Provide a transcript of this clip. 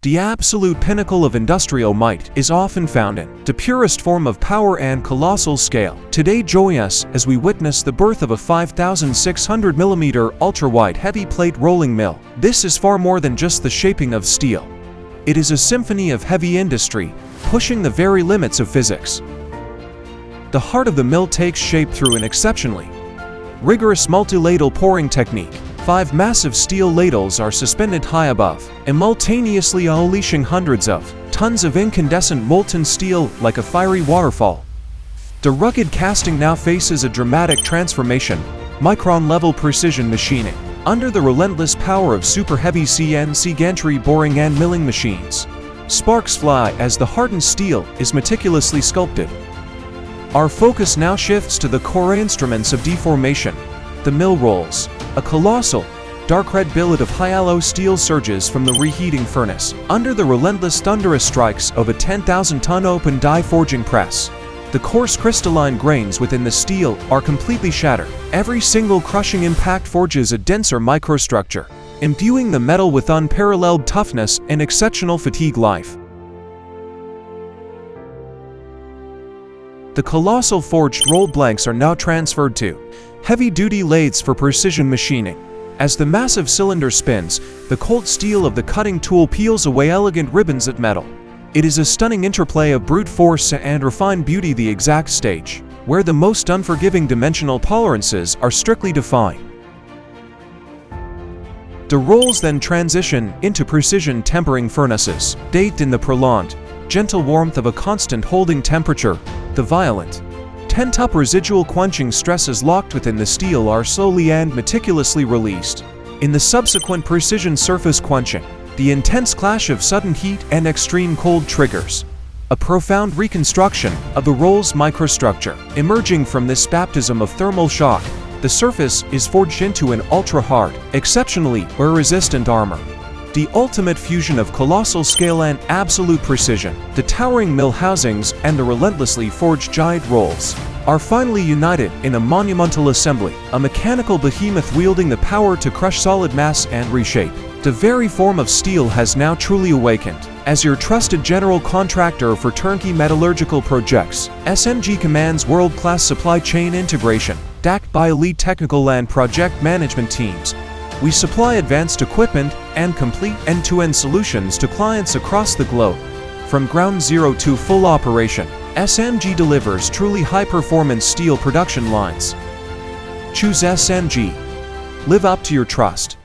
The absolute pinnacle of industrial might is often found in the purest form of power and colossal scale. Today join us as we witness the birth of a 5,600mm ultra-wide heavy plate rolling mill. This is far more than just the shaping of steel. It is a symphony of heavy industry, pushing the very limits of physics. The heart of the mill takes shape through an exceptionally rigorous multi-ladle pouring technique. 5 massive steel ladles are suspended high above, simultaneously unleashing hundreds of tons of incandescent molten steel like a fiery waterfall. The rugged casting now faces a dramatic transformation, micron-level precision machining. Under the relentless power of super-heavy CNC gantry boring and milling machines, sparks fly as the hardened steel is meticulously sculpted. Our focus now shifts to the core instruments of deformation. The mill rolls, a colossal, dark red billet of high-alloy steel surges from the reheating furnace. Under the relentless thunderous strikes of a 10,000-ton open die forging press, the coarse crystalline grains within the steel are completely shattered. Every single crushing impact forges a denser microstructure, imbuing the metal with unparalleled toughness and exceptional fatigue life. The colossal forged rolled blanks are now transferred to heavy-duty lathes for precision machining. As the massive cylinder spins, the cold steel of the cutting tool peels away elegant ribbons of metal. It is a stunning interplay of brute force and refined beauty, the exact stage where the most unforgiving dimensional tolerances are strictly defined. The rolls then transition into precision tempering furnaces, bathed in the prolonged, gentle warmth of a constant holding temperature. The violent, pent-up residual quenching stresses locked within the steel are slowly and meticulously released. In the subsequent precision surface quenching, the intense clash of sudden heat and extreme cold triggers a profound reconstruction of the roll's microstructure. Emerging from this baptism of thermal shock, the surface is forged into an ultra-hard, exceptionally wear-resistant armor. The ultimate fusion of colossal scale and absolute precision. The towering mill housings and the relentlessly forged giant rolls are finally united in a monumental assembly, a mechanical behemoth wielding the power to crush solid mass and reshape. The very form of steel has now truly awakened. As your trusted general contractor for turnkey metallurgical projects, SMG commands world-class supply chain integration, backed by elite technical and project management teams. We supply advanced equipment and complete end-to-end solutions to clients across the globe. From ground zero to full operation, SMG delivers truly high-performance steel production lines. Choose SMG. Live up to your trust.